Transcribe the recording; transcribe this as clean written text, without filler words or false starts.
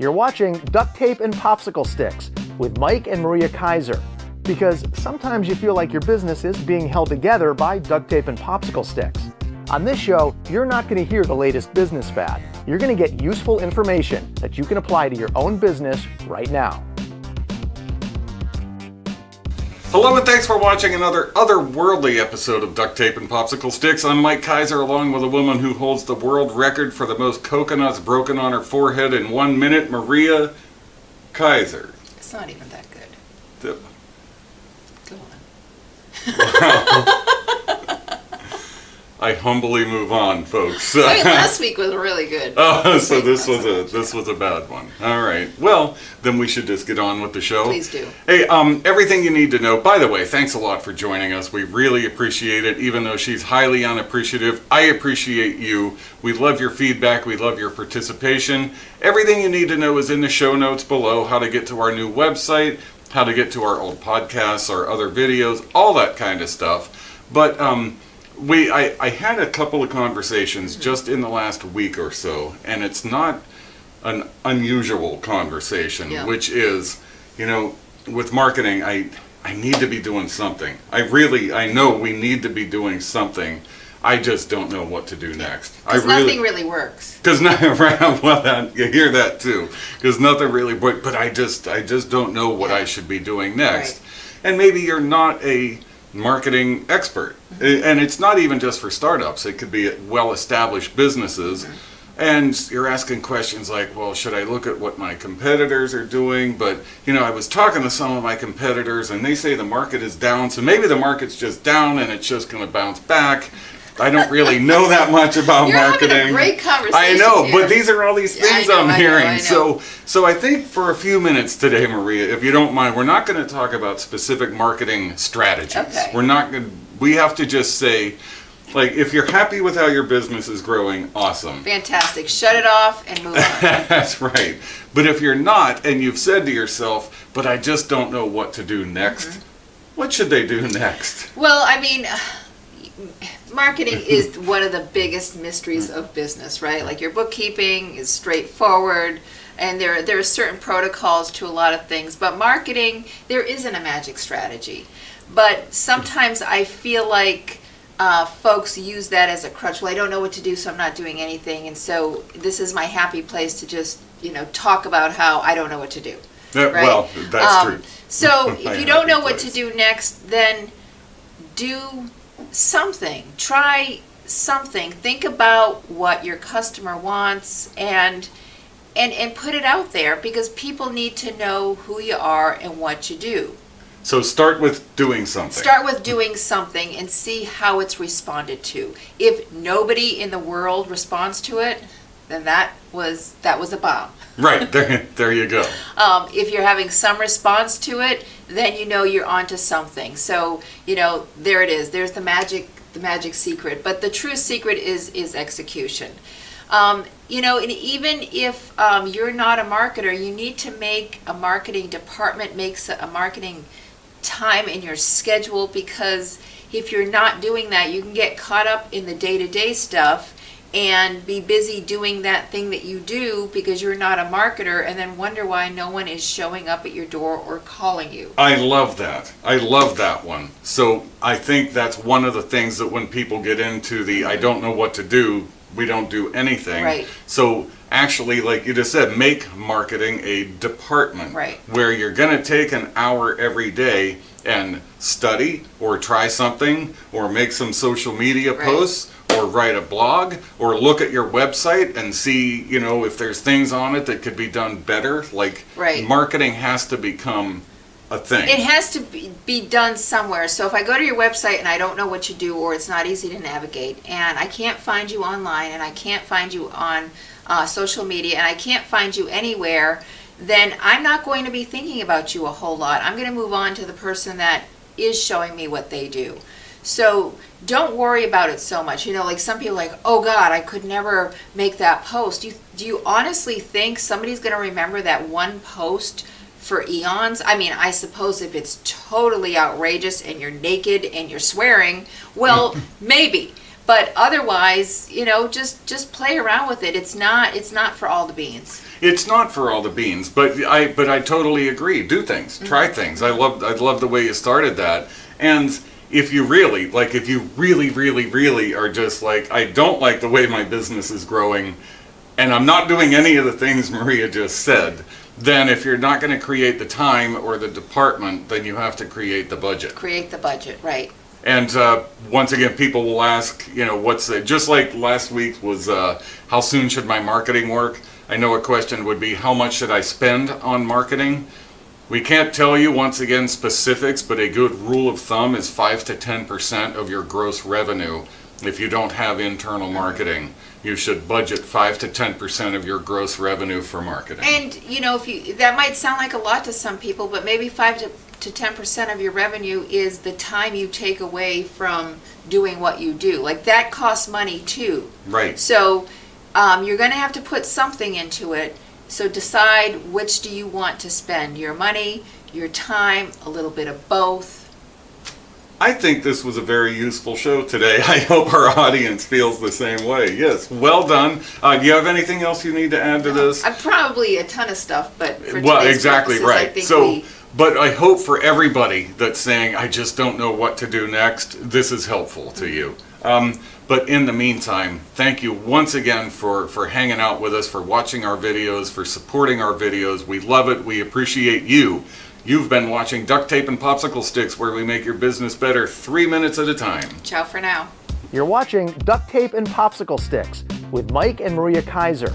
You're watching Duct Tape and Popsicle Sticks with Mike and Maria Keiser. Because sometimes you feel like your business is being held together by duct tape and popsicle sticks. On this show, you're not going to hear the latest business fad. You're going to get useful information that you can apply to your own business right now. Hello and thanks for watching another otherworldly episode of Duct Tape and Popsicle Sticks. I'm Mike Keiser, along with a woman who holds the world record for the most coconuts broken on her forehead in 1 minute, Maria Keiser. It's not even that good. Go on. Wow. I humbly move on, folks. I mean, last week was really good. Oh, so this was a bad one. All right. Well, then we should just get on with the show. Please do. Hey, everything you need to know. By the way, thanks a lot for joining us. We really appreciate it. Even though she's highly unappreciative, I appreciate you. We love your feedback. We love your participation. Everything you need to know is in the show notes below. How to get to our new website, how to get to our old podcasts, our other videos, all that kind of stuff. But I had a couple of conversations just in the last week or so, and it's not an unusual conversation, which is, with marketing, I need to be doing something. I know we need to be doing something. I just don't know what to do next. Because nothing really works. Because well, you hear that too. Because nothing really, but I just don't know what I should be doing next. Right. And maybe you're not a marketing expert, and it's not even just for startups. It could be well-established businesses, and you're asking questions like, well, should I look at what my competitors are doing? But I was talking to some of my competitors, and they say the market is down, so maybe the market's just down and it's just going to bounce back. I don't really know that much about marketing. Having a great conversation. I know, here. but these are all these things I'm hearing. I know. So I think for a few minutes today, Maria, if you don't mind, we're not going to talk about specific marketing strategies. Okay. We're not going. We have to just say, like, if you're happy with how your business is growing, awesome. Fantastic. Shut it off and move on. That's right. But if you're not, and you've said to yourself, but I just don't know what to do next, what should they do next? Well, I mean, marketing is one of the biggest mysteries of business, right? Like, your bookkeeping is straightforward, and there are certain protocols to a lot of things. But marketing, there isn't a magic strategy. But sometimes I feel like folks use that as a crutch. Well, I don't know what to do, so I'm not doing anything. And so this is my happy place to just, talk about how I don't know what to do. Right? Well, that's true. So if you don't know what to do next, then do something. Try something. Think about what your customer wants and put it out there, because people need to know who you are and what you do. So start with doing something. Start with doing something and see how it's responded to. If nobody in the world responds to it, then that was a bomb. Right, there you go. If you're having some response to it, then you're onto something. So, there it is. There's the magic secret. But the true secret is execution. And even if you're not a marketer, you need to make a marketing department, makes a marketing time in your schedule, because if you're not doing that, you can get caught up in the day-to-day stuff and be busy doing that thing that you do because you're not a marketer, and then wonder why no one is showing up at your door or calling you. I love that. I love that one. So I think that's one of the things that when people get into the I don't know what to do, we don't do anything. Right. So actually, like you just said, make marketing a department. Right. Where you're going to take an hour every day and study or try something or make some social media posts or write a blog or look at your website and see, if there's things on it that could be done better. Like, marketing has to become a thing. It has to be done somewhere. So if I go to your website and I don't know what you do, or it's not easy to navigate, and I can't find you online, and I can't find you on social media, and I can't find you anywhere, then I'm not going to be thinking about you a whole lot. I'm going to move on to the person that is showing me what they do. So don't worry about it so much. Like some people are like, oh God, I could never make that post. Do you honestly think somebody's going to remember that one post for eons? I mean, I suppose if it's totally outrageous and you're naked and you're swearing, well, maybe. But otherwise, just play around with it. It's not for all the beans. It's not for all the beans, but I totally agree. Do things, try things. I love the way you started that. And if you really really are just like, I don't like the way my business is growing, and I'm not doing any of the things Maria just said, then if you're not going to create the time or the department, then you have to create the budget. Create the budget, right. And once again, people will ask, just like last week was, how soon should my marketing work? I know a question would be, how much should I spend on marketing? We can't tell you, once again, specifics, but a good rule of thumb is 5 to 10% of your gross revenue. If you don't have internal marketing, you should budget 5 to 10% of your gross revenue for marketing. And that might sound like a lot to some people, but maybe 5 to 10% of your revenue is the time you take away from doing what you do. Like, that costs money too. Right. So you're going to have to put something into it. So decide, which do you want to spend your money, your time, a little bit of both. I think this was a very useful show today. I hope our audience feels the same way. Yes, well done. Do you have anything else you need to add to this? Probably a ton of stuff, but for well, today's exactly purposes, right. I think But I hope for everybody that's saying, I just don't know what to do next, this is helpful to you. But in the meantime, thank you once again for hanging out with us, for watching our videos, for supporting our videos. We love it. We appreciate you. You've been watching Duct Tape and Popsicle Sticks, where we make your business better 3 minutes at a time. Ciao for now. You're watching Duct Tape and Popsicle Sticks with Mike and Maria Keiser.